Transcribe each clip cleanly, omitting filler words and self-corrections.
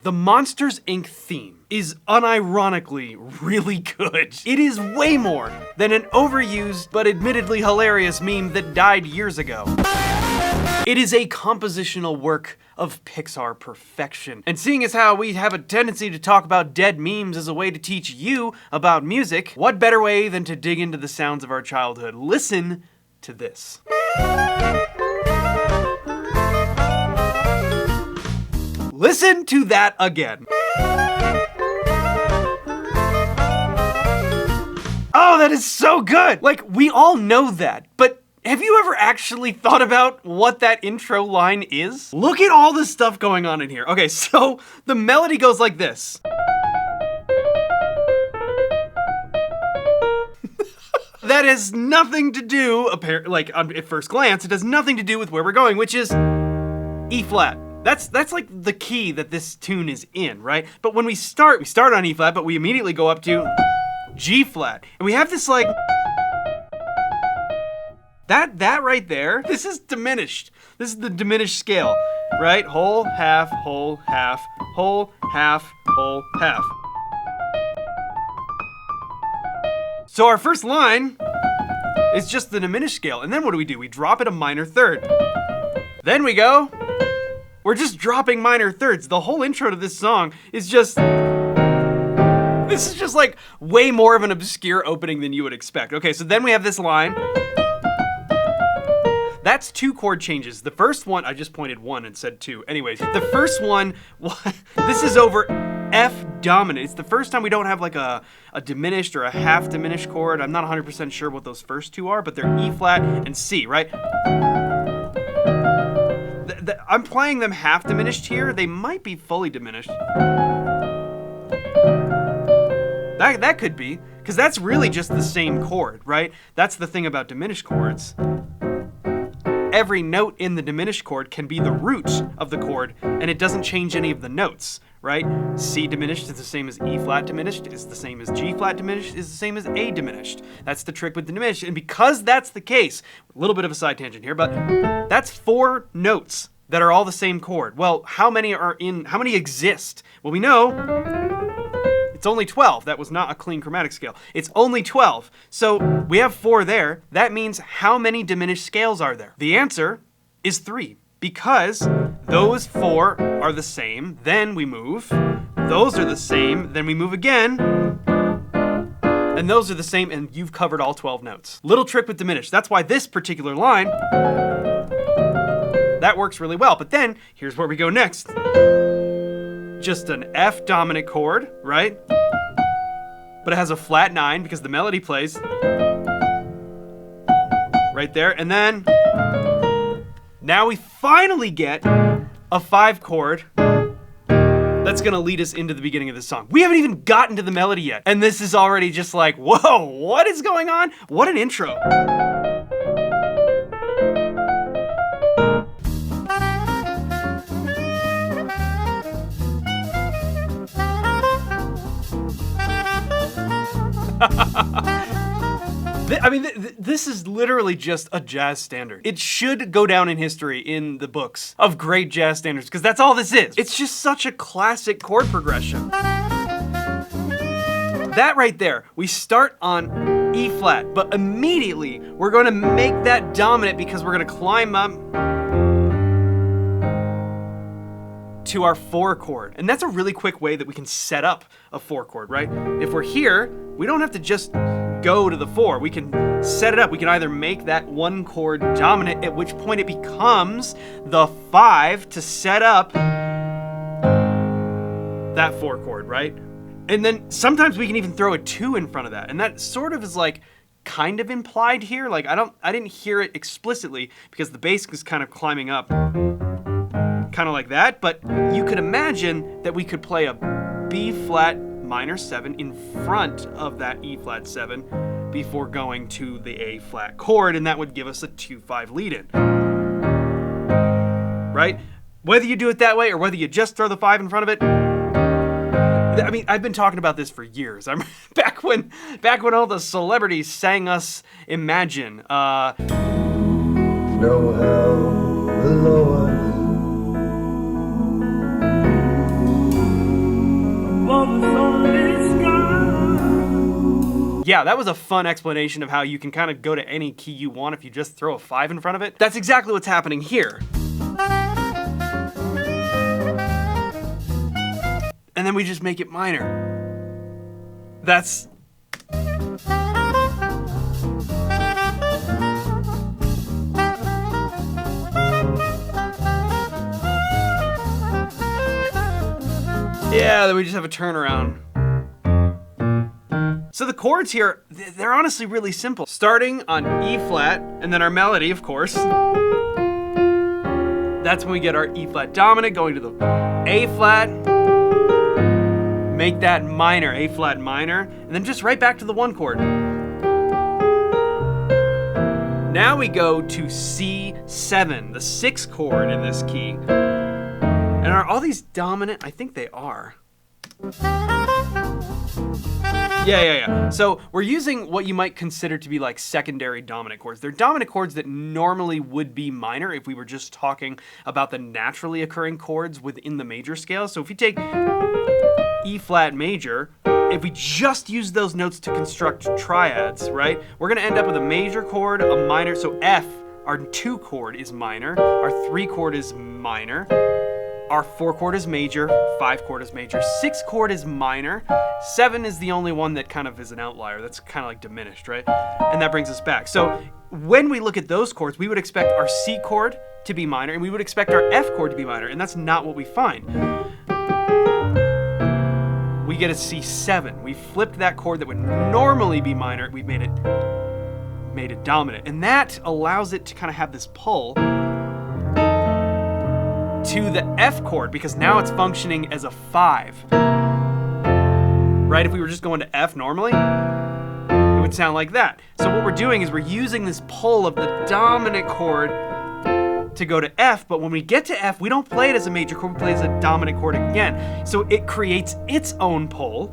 The Monsters, Inc. theme is unironically really good. It is way more than an overused but admittedly hilarious meme that died years ago. It is a compositional work of Pixar perfection. And seeing as how we have a tendency to talk about dead memes as a way to teach you about music, what better way than to dig into the sounds of our childhood? Listen to this. Listen to that again. Oh, that is so good! Like, we all know that, but have you ever actually thought about what that intro line is? Look at all the stuff going on in here. Okay, so the melody goes like this. That has nothing to do, like at first glance, it has nothing to do with where we're going, which is E flat. That's like the key that this tune is in, right? But when we start on E flat, but we immediately go up to G flat. And we have this like, that right there, this is diminished. This is the diminished scale, right? Whole, half, whole, half, whole, half, whole, half. So our first line is just the diminished scale. And then what do? We drop it a minor third. Then we go, we're just dropping minor thirds. The whole intro to this song is just, this is just like way more of an obscure opening than you would expect. Okay, so then we have this line. That's two chord changes. The first one, I just pointed one and said two. Anyways, the first one, this is over F dominant. It's the first time we don't have like a diminished or a half diminished chord. I'm not 100% sure what those first two are, but they're E flat and C, right? I'm playing them half diminished here. They might be fully diminished. That could be, because that's really just the same chord, right? That's the thing about diminished chords. Every note in the diminished chord can be the root of the chord, and it doesn't change any of the notes, right? C diminished is the same as E flat diminished, is the same as G flat diminished, is the same as A diminished. That's the trick with the diminished, and because that's the case, a little bit of a side tangent here, but that's 4 notes that are all the same chord. Well, how many exist? Well, we know it's only 12. That was not a clean chromatic scale. It's only 12. So we have 4 there. That means how many diminished scales are there? The answer is 3, because those 4 are the same, then we move. Those are the same, then we move again. And those are the same, and you've covered all 12 notes. Little trick with diminished. That's why this particular line, that works really well. But then, here's where we go next. Just an F dominant chord, right? But it has a flat 9 because the melody plays right there. And then, now we finally get a 5 chord that's gonna lead us into the beginning of the song. We haven't even gotten to the melody yet. And this is already just like, whoa, what is going on? What an intro. I mean, this is literally just a jazz standard. It should go down in history in the books of great jazz standards, because that's all this is. It's just such a classic chord progression. That right there, we start on E flat, but immediately we're going to make that dominant because we're going to climb up to our 4 chord. And that's a really quick way that we can set up a 4 chord, right? If we're here, we don't have to just go to the 4. We can set it up. We can either make that 1 chord dominant, at which point it becomes the 5 to set up that 4 chord, right? And then sometimes we can even throw a 2 in front of that. And that sort of is like kind of implied here. Like I didn't hear it explicitly because the bass is kind of climbing up kind of like that, but you could imagine that we could play a B flat minor 7 in front of that E flat 7 before going to the A flat chord, and that would give us a 2-5 lead in. Right? Whether you do it that way or whether you just throw the 5 in front of it, I mean, I've been talking about this for years. I'm back when all the celebrities sang us Imagine. Know how the Lord yeah, that was a fun explanation of how you can kind of go to any key you want if you just throw a 5 in front of it. That's exactly what's happening here. And then we just make it minor. That's... Yeah, then we just have a turnaround. So the chords here, they're honestly really simple. Starting on E flat, and then our melody, of course. That's when we get our E flat dominant, going to the A flat. Make that minor, A flat minor, and then just right back to the 1 chord. Now we go to C7, the 6th chord in this key. And are all these dominant? I think they are. Yeah. So we're using what you might consider to be like secondary dominant chords. They're dominant chords that normally would be minor if we were just talking about the naturally occurring chords within the major scale. So if you take E flat major, if we just use those notes to construct triads, right, we're gonna end up with a major chord, a minor, so F, our 2 chord is minor, our 3 chord is minor, our 4 chord is major, 5 chord is major, 6 chord is minor, 7 is the only one that kind of is an outlier, that's kind of like diminished, right? And that brings us back. So when we look at those chords, we would expect our C chord to be minor, and we would expect our F chord to be minor, and that's not what we find. We get a C7. We flipped that chord that would normally be minor, we made it dominant. And that allows it to kind of have this pull to the F chord, because now it's functioning as a 5. Right? If we were just going to F normally, it would sound like that. So what we're doing is we're using this pull of the dominant chord to go to F, but when we get to F, we don't play it as a major chord, we play it as a dominant chord again. So it creates its own pull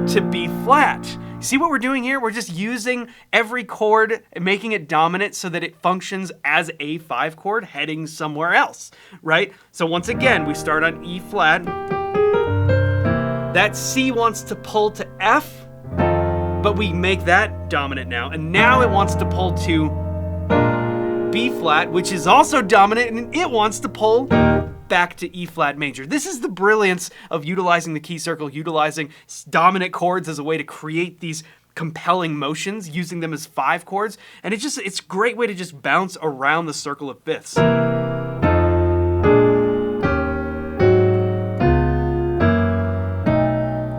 to B flat. See what we're doing here? We're just using every chord and making it dominant so that it functions as a 5 chord heading somewhere else, right? So once again, we start on E flat. That C wants to pull to F, but we make that dominant now. And now it wants to pull to B flat, which is also dominant, and it wants to pull back to E flat major. This is the brilliance of utilizing the key circle, utilizing dominant chords as a way to create these compelling motions, using them as 5 chords, and it's a great way to just bounce around the circle of fifths.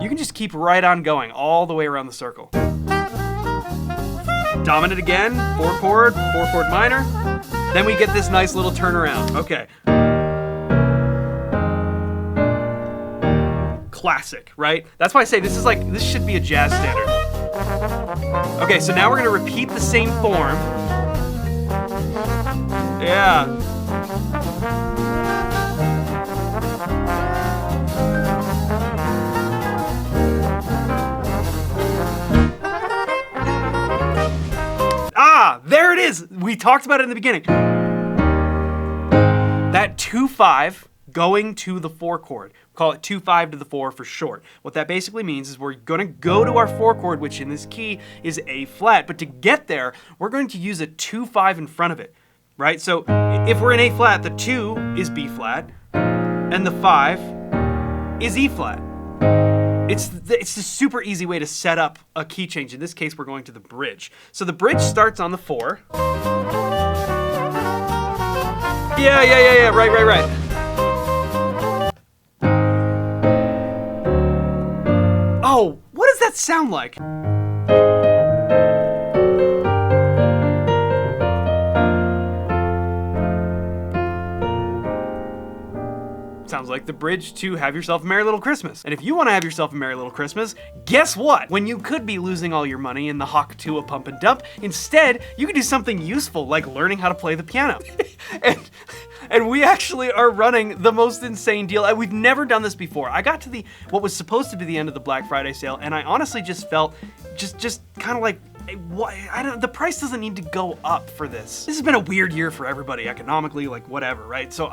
You can just keep right on going all the way around the circle. Dominant again, 4 chord minor. Then we get this nice little turnaround. Okay. Classic, right? That's why I say this should be a jazz standard. Okay, so now we're gonna repeat the same form. Yeah. Ah, there it is. We talked about it in the beginning. That 2-5 going to the 4 chord. Call it 2-5 to the 4 for short. What that basically means is we're gonna go to our 4 chord, which in this key is A flat, but to get there, we're going to use a 2-5 in front of it, right? So if we're in A flat, the 2 is B flat, and the 5 is E flat. It's the super easy way to set up a key change. In this case, we're going to the bridge. So the bridge starts on the 4. Yeah, right. Oh, what does that sound like? Sounds like the bridge to Have Yourself a Merry Little Christmas. And if you want to have yourself a Merry Little Christmas, guess what? When you could be losing all your money in the Hawk to a pump and dump, instead, you can do something useful like learning how to play the piano. And we actually are running the most insane deal. We've never done this before. I got to what was supposed to be the end of the Black Friday sale, and I honestly just felt just kind of like, the price doesn't need to go up for this. This has been a weird year for everybody economically, like whatever, right? So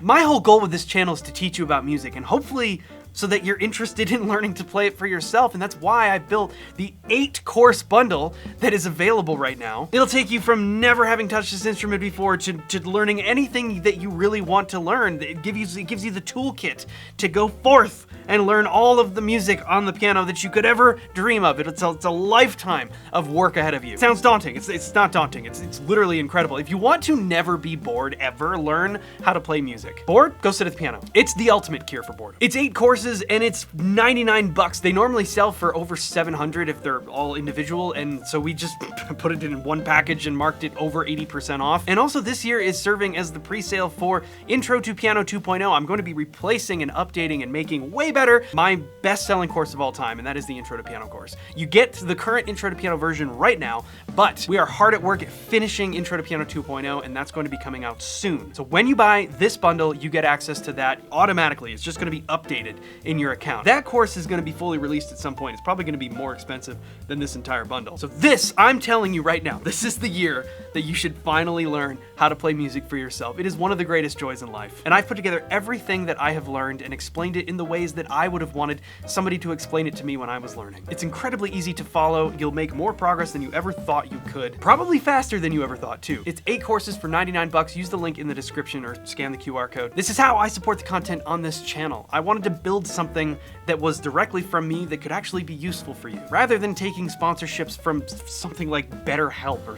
my whole goal with this channel is to teach you about music and hopefully so that you're interested in learning to play it for yourself. And that's why I built the 8-course bundle that is available right now. It'll take you from never having touched this instrument before to learning anything that you really want to learn. It gives you the toolkit to go forth and learn all of the music on the piano that you could ever dream of. It's a lifetime of work ahead of you. It sounds daunting. It's not daunting. It's literally incredible. If you want to never be bored ever, learn how to play music. Bored? Go sit at the piano. It's the ultimate cure for boredom. It's 8 courses and it's 99 bucks. They normally sell for over 700 if they're all individual, and so we just put it in one package and marked it over 80% off. And also this year is serving as the pre-sale for Intro to Piano 2.0. I'm going to be replacing and updating and making way better my best-selling course of all time, and that is the Intro to Piano course. You get the current Intro to Piano version right now, but we are hard at work at finishing Intro to Piano 2.0, and that's going to be coming out soon. So when you buy this bundle, you get access to that automatically. It's just going to be updated in your account. That course is going to be fully released at some point. It's probably going to be more expensive than this entire bundle. So this, I'm telling you right now, this is the year that you should finally learn how to play music for yourself. It is one of the greatest joys in life. And I've put together everything that I have learned and explained it in the ways that I would have wanted somebody to explain it to me when I was learning. It's incredibly easy to follow. You'll make more progress than you ever thought you could. Probably faster than you ever thought too. It's 8 courses for 99 bucks. Use the link in the description or scan the QR code. This is how I support the content on this channel. I wanted to build something that was directly from me that could actually be useful for you, rather than taking sponsorships from something like BetterHelp or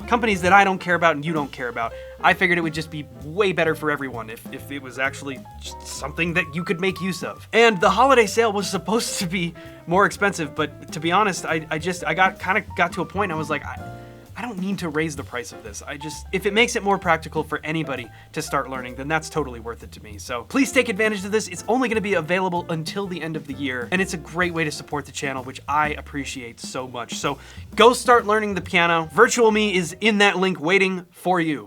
companies that I don't care about and you don't care about. I figured it would just be way better for everyone if it was actually just something that you could make use of. And the holiday sale was supposed to be more expensive, but to be honest, I got to a point I was like, I don't need to raise the price of this. If it makes it more practical for anybody to start learning, then that's totally worth it to me. So please take advantage of this. It's only going to be available until the end of the year, and it's a great way to support the channel, which I appreciate so much. So go start learning the piano. Virtual Me is in that link waiting for you.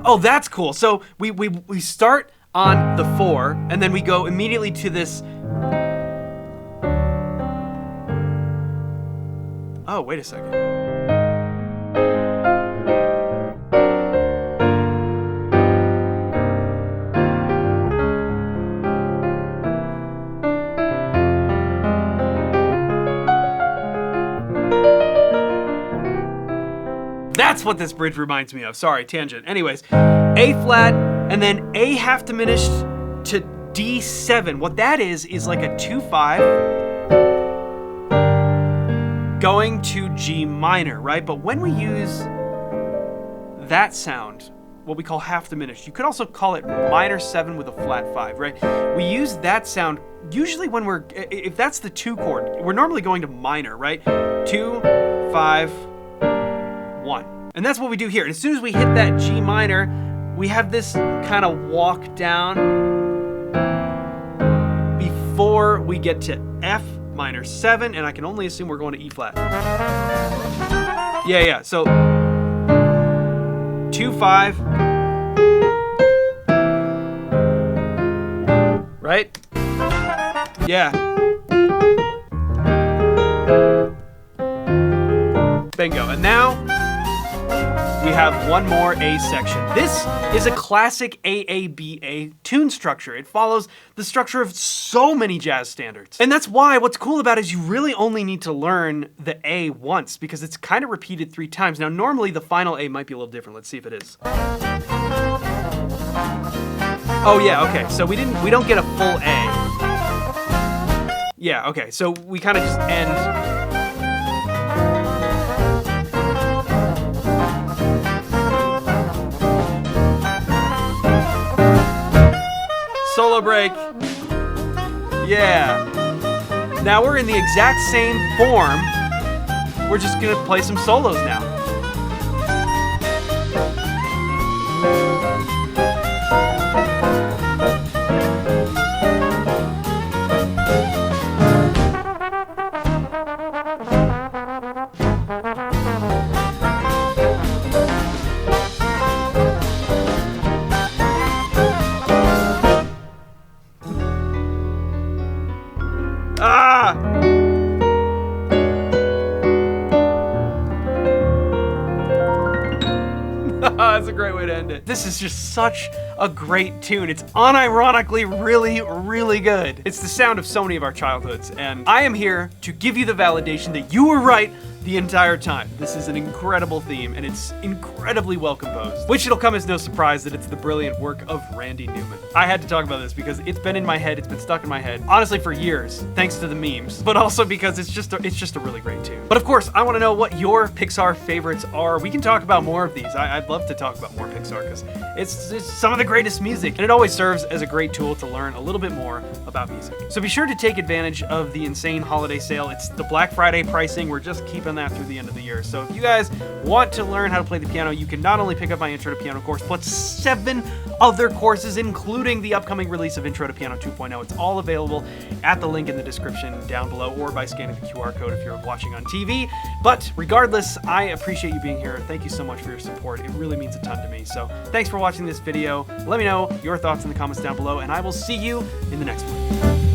Oh, that's cool. So we start on the 4, and then we go immediately to this. Oh, wait a second. That's what this bridge reminds me of. Sorry, tangent. Anyways, A flat, and then A half diminished to D7. What that is like a 2-5 going to G minor, right? But when we use that sound, what we call half diminished, you could also call it minor 7 with a flat 5, right? We use that sound usually when if that's the 2 chord, we're normally going to minor, right? 2, 5, 1. And that's what we do here. And as soon as we hit that G minor, we have this kind of walk down before we get to F minor 7, and I can only assume we're going to E flat. Yeah, so 2, 5, right? Yeah. Bingo. And now we have one more A section. This is a classic AABA tune structure. It follows the structure of so many jazz standards. And that's why what's cool about it is you really only need to learn the A once, because it's kind of repeated 3 times. Now, normally the final A might be a little different. Let's see if it is. Oh yeah, okay. So we don't get a full A. Yeah, okay. So we kind of just end. Solo break. Yeah. Now we're in the exact same form. We're just gonna play some solos now. That's a great way to end it. This is just such a great tune. It's unironically really, really good. It's the sound of so many of our childhoods, and I am here to give you the validation that you were right the entire time. This is an incredible theme, and it's incredibly well composed, which it'll come as no surprise that it's the brilliant work of Randy Newman. I had to talk about this because it's been in my head, it's been stuck in my head, honestly for years, thanks to the memes, but also because it's just a really great tune. But of course, I want to know what your Pixar favorites are. We can talk about more of these. I'd love to talk about more Pixar because it's some of the greatest music, and it always serves as a great tool to learn a little bit more about music. So be sure to take advantage of the insane holiday sale. It's the Black Friday pricing. We're just keeping that through the end of the year. So if you guys want to learn how to play the piano, you can not only pick up my Intro to Piano course, but 7 other courses, including the upcoming release of Intro to Piano 2.0. It's all available at the link in the description down below or by scanning the QR code if you're watching on TV. But regardless, I appreciate you being here. Thank you so much for your support. It really means a ton to me. So thanks for watching this video. Let me know your thoughts in the comments down below, and I will see you in the next one.